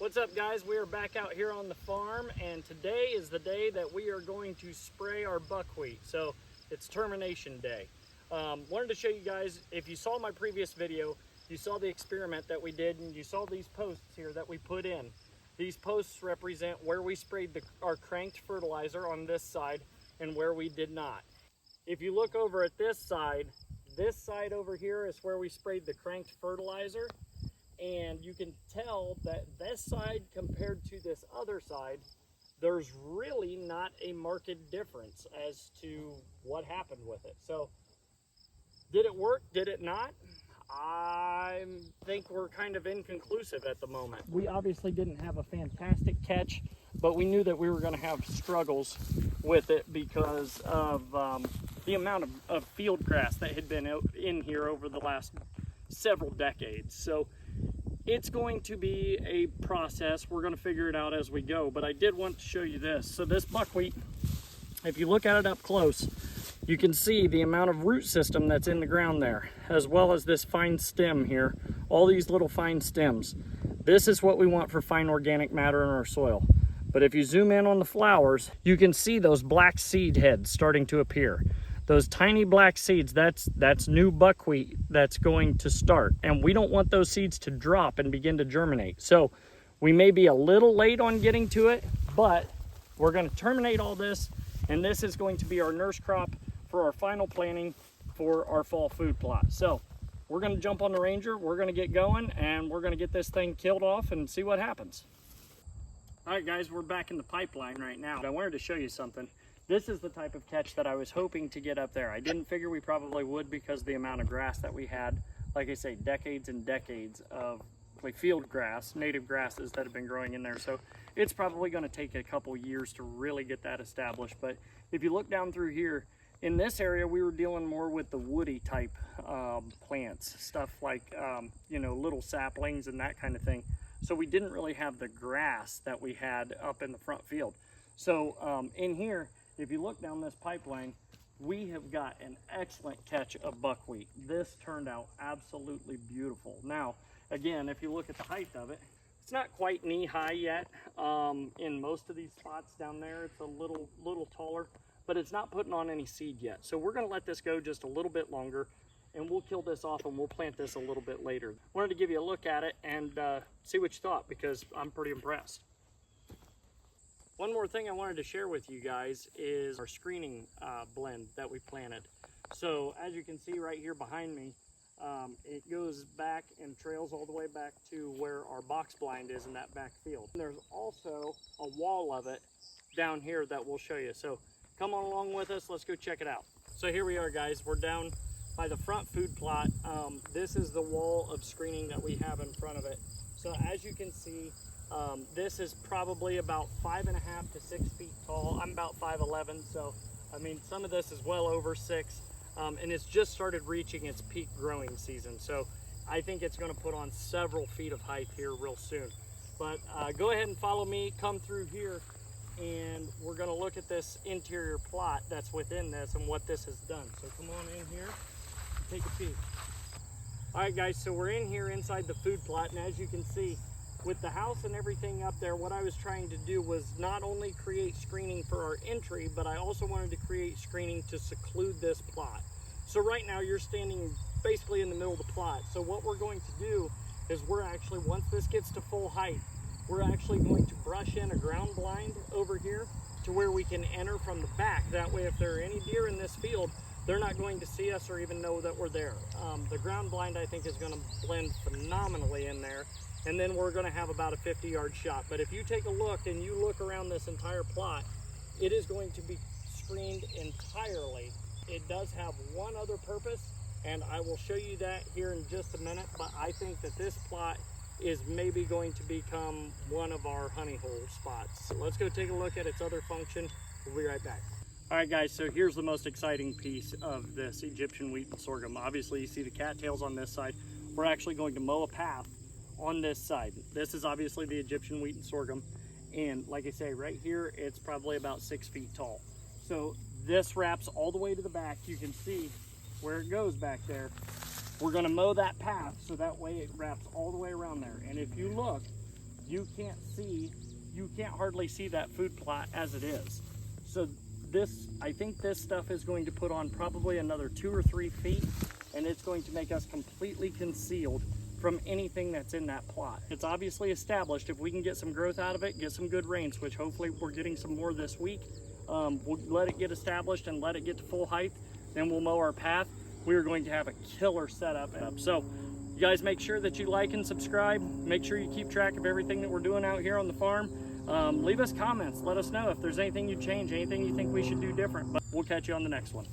What's up, guys? We are back out here on the farm, and today is the day that we are going to spray our buckwheat. So it's termination day. Wanted to show you guys, if you saw my previous video, you saw the experiment that we did, and you saw these posts here that we put in. These posts represent where we sprayed our cranked fertilizer on this side and where we did not. If you look over at this side over here is where we sprayed the cranked fertilizer. And you can tell that this side compared to this other side, there's really not a marked difference as to what happened with it. So did it work? Did it not? I think we're kind of inconclusive at the moment. We obviously didn't have a fantastic catch, but we knew that we were going to have struggles with it because of the amount of field grass that had been in here over the last several decades. So it's going to be a process. We're going to figure it out as we go, but I did want to show you this. So this buckwheat, if you look at it up close, you can see the amount of root system that's in the ground there, as well as this fine stem here, all these little fine stems. This is what we want for fine organic matter in our soil. But if you zoom in on the flowers, you can see those black seed heads starting to appear. Those tiny black seeds, that's new buckwheat that's going to start. And we don't want those seeds to drop and begin to germinate. So we may be a little late on getting to it, but we're going to terminate all this. And this is going to be our nurse crop for our final planting for our fall food plot. So we're going to jump on the Ranger, we're going to get going, and we're going to get this thing killed off and see what happens. All right, guys, we're back in the pipeline right now. I wanted to show you something. This is the type of catch that I was hoping to get up there. I didn't figure we probably would because of the amount of grass that we had. Like I say, decades and decades of field grass, native grasses that have been growing in there. So it's probably going to take a couple years to really get that established. But if you look down through here, in this area, we were dealing more with the woody type plants, stuff like, little saplings and that kind of thing. So we didn't really have the grass that we had up in the front field. So in here, if you look down this pipeline, we have got an excellent catch of buckwheat. This turned out absolutely beautiful. Now, again, if you look at the height of it, it's not quite knee high yet. In most of these spots down there, it's a little taller, but it's not putting on any seed yet. So we're gonna let this go just a little bit longer, and we'll kill this off and we'll plant this a little bit later. Wanted to give you a look at it and see what you thought, because I'm pretty impressed. One more thing I wanted to share with you guys is our screening blend that we planted. So as you can see right here behind me, it goes back and trails all the way back to where our box blind is in that back field. And there's also a wall of it down here that we'll show you. So come on along with us, let's go check it out. So here we are, guys, we're down by the front food plot. This is the wall of screening that we have in front of it. So as you can see, this is probably about 5.5 to 6 feet tall. I'm about 5'11", so I mean some of this is well over 6, and it's just started reaching its peak growing season. So I think it's going to put on several feet of height here real soon. But go ahead and follow me, come through here, and we're going to look at this interior plot that's within this and what this has done. So come on in here and take a peek. All right, guys, so we're in here inside the food plot, and as you can see, with the house and everything up there, what I was trying to do was not only create screening for our entry, but I also wanted to create screening to seclude this plot. So right now you're standing basically in the middle of the plot. So what we're going to do is we're actually, once this gets to full height, we're actually going to brush in a ground blind over here to where we can enter from the back. That way, if there are any deer in this field, they're not going to see us or even know that we're there. The ground blind, I think, is going to blend phenomenally in there. And then we're going to have about a 50-yard shot. But if you take a look and you look around this entire plot, it is going to be screened entirely. It does have one other purpose, and I will show you that here in just a minute. But I think that this plot is maybe going to become one of our honey hole spots. So let's go take a look at its other function. We'll be right back. All right, guys, so here's the most exciting piece of this Egyptian wheat and sorghum. Obviously, you see the cattails on this side. We're actually going to mow a path on this side. This is obviously the Egyptian wheat and sorghum, and like I say, right here it's probably about 6 feet tall. So this wraps all the way to the back. You can see where it goes back there. We're going to mow that path so that way it wraps all the way around there. And if you look, you can't hardly see that food plot as it is. So I think this stuff is going to put on probably another 2 or 3 feet, and it's going to make us completely concealed from anything that's in that plot. It's obviously established. If we can get some growth out of it, get some good rains, which hopefully we're getting some more this week, we'll let it get established and let it get to full height, then we'll mow our path. We're going to have a killer setup. So you guys make sure that you like and subscribe. Make sure you keep track of everything that we're doing out here on the farm. Leave us comments. Let us know if there's anything you change, anything you think we should do different. But we'll catch you on the next one.